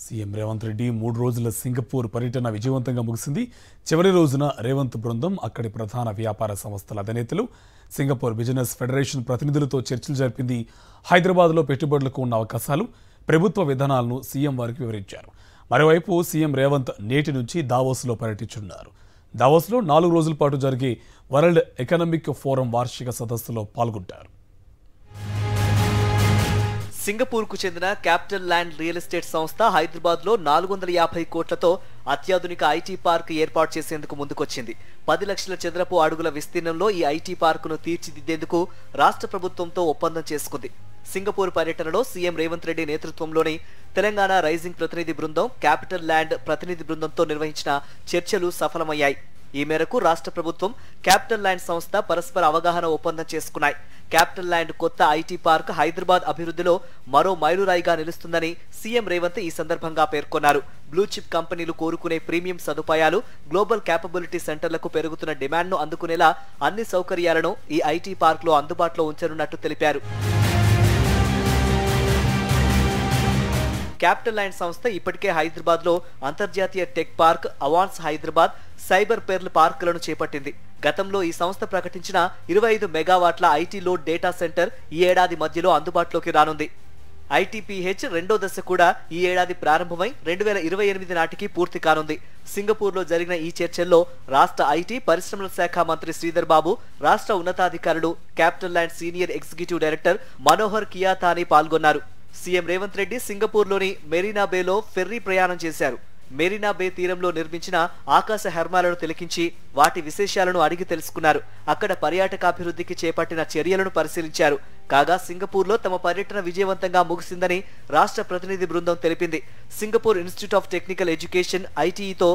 CM Revanth Reddy 3 రోజుల Singapore పర్యటన విజయవంతంగా ముగిసింది. చివరి రోజున రేవంత్ బృందం అక్కడి ప్రధాన వ్యాపార సంస్థల అధినేతలు, సింగపూర్ బిజినెస్ ఫెడరేషన్ ప్రతినిధులతో చర్చలు జరిపింది. హైదరాబాద్లో పెట్టుబడులకు ఉన్న అవకాశాలు, ప్రభుత్వ విధానాలను సీఎం వారికి వివరించారు. మరోవైపు సీఎం రేవంత్ నేటి నుంచి దావోస్లో పర్యటించనున్నారు. దావోస్లో 4 రోజుల పాటు జరిగే వరల్డ్ ఎకనామిక్ ఫోరం వార్షిక సదస్సులో పాల్గొంటారు. సింగపూర్కు చెందిన క్యాపిటల్ ల్యాండ్ రియల్ ఎస్టేట్ సంస్థ హైదరాబాద్లో 450 కోట్లతో అత్యాధునిక ఐటీ పార్క్ ఏర్పాటు చేసేందుకు ముందుకొచ్చింది. 10 లక్షల చదరపు అడుగుల విస్తీర్ణంలో ఈ ఐటీ పార్కును తీర్చిదిద్దేందుకు రాష్ట్ర ప్రభుత్వంతో ఒప్పందం చేసుకుంది. సింగపూర్ పర్యటనలో సీఎం రేవంత్ రెడ్డి నేతృత్వంలోని తెలంగాణ రైజింగ్ ప్రతినిధి బృందం, క్యాపిటల్ ల్యాండ్ ప్రతినిధి బృందంతో నిర్వహించిన చర్చలు సఫలమయ్యాయి. ఈ మేరకు రాష్ట్ర ప్రభుత్వం, క్యాపిటల్ ల్యాండ్ సంస్థ పరస్పర అవగాహన ఒప్పందం చేసుకున్నాయి. క్యాపిటల్ ల్యాండ్ కొత్త ఐటీ పార్క్ హైదరాబాద్ అభివృద్ధిలో మరో మైలురాయిగా నిలుస్తుందని సీఎం రేవంత్ ఈ సందర్భంగా పేర్కొన్నారు. బ్లూ చిప్ కంపెనీలు కోరుకునే ప్రీమియం సదుపాయాలు, గ్లోబల్ క్యాపబిలిటీ సెంటర్లకు పెరుగుతున్న డిమాండ్ను అందుకునేలా అన్ని సౌకర్యాలను ఈ ఐటీ పార్క్లో అందుబాటులో ఉంచనున్నట్టు తెలిపారు. క్యాపిటల్ ల్యాండ్ సంస్థ ఇప్పటికే హైదరాబాద్లో అంతర్జాతీయ tech park, Avance Hyderabad, cyber pearl పార్కులను చేపట్టింది. గతంలో ఈ సంస్థ ప్రకటించిన 25 మెగావాట్ల ఐటీ లోడ్ డేటా సెంటర్ ఈ ఏడాది మధ్యలో అందుబాటులోకి రానుంది. ఐటీపీహెచ్ రెండో దశ కూడా ఈ ఏడాది ప్రారంభమై 2028 నాటికి పూర్తి కానుంది. సింగపూర్లో జరిగిన ఈ చర్చల్లో రాష్ట్ర ఐటీ పరిశ్రమల శాఖ మంత్రి శ్రీధర్ బాబు, రాష్ట్ర ఉన్నతాధికారులు, CapitaLand senior executive director Manohar Khiatani పాల్గొన్నారు. సీఎం రేవంత్ రెడ్డి సింగపూర్లోని మెరీనా బేలో ఫెర్రీ ప్రయాణం చేశారు. మెరీనా బే తీరంలో నిర్మించిన ఆకాశ హర్మాలను తిలకించి వాటి విశేషాలను అడిగి తెలుసుకున్నారు. అక్కడ పర్యాటకాభివృద్ధికి చేపట్టిన చర్యలను పరిశీలించారు. కాగా సింగపూర్లో తమ పర్యటన విజయవంతంగా ముగిసిందని రాష్ట్ర ప్రతినిధి బృందం తెలిపింది. Singapore Institute of Technical Education ఐటీఈతో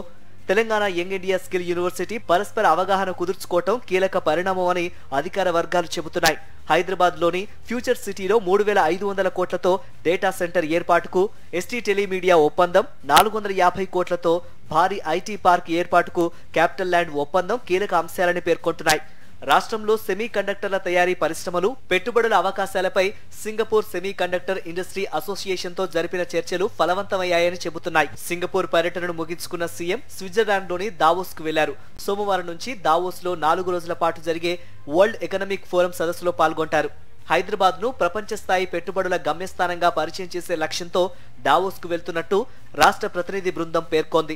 Telangana young India skill university పరస్పర అవగాహన కుదుర్చుకోవటం కీలక పరిణామం అని అధికార వర్గాలు చెబుతున్నాయి. హైదరాబాద్ లోని ఫ్యూచర్ సిటీలో 3500 కోట్లతో డేటా సెంటర్ ఏర్పాటుకు, ఎస్టీ టెలిమీడియా ఒప్పందం, 450 కోట్లతో భారీ ఐటీ పార్క్ ఏర్పాటుకు క్యాపిటల్ ల్యాండ్ ఒప్పందం కీలక అంశాలని పేర్కొంటున్నాయి. రాష్ట్రంలో సెమీ కండక్టర్ల తయారీ పరిశ్రమలు, పెట్టుబడుల అవకాశాలపై Singapore semiconductor industry association తో జరిపిన చర్చలు ఫలవంతమయ్యాయని చెబుతున్నాయి. సింగపూర్ పర్యటనను ముగించుకున్న సీఎం స్విట్జర్లాండ్లోని దావోస్ కు వెళ్లారు. సోమవారం నుంచి దావోస్ లో 4 రోజుల పాటు జరిగే వరల్డ్ ఎకనామిక్ ఫోరం సదస్సులో పాల్గొంటారు. హైదరాబాద్ ను ప్రపంచ స్థాయి పెట్టుబడుల గమ్యస్థానంగా పరిచయం చేసే లక్ష్యంతో దావోస్ కు వెళ్తున్నట్టు రాష్ట్ర ప్రతినిధి బృందం పేర్కొంది.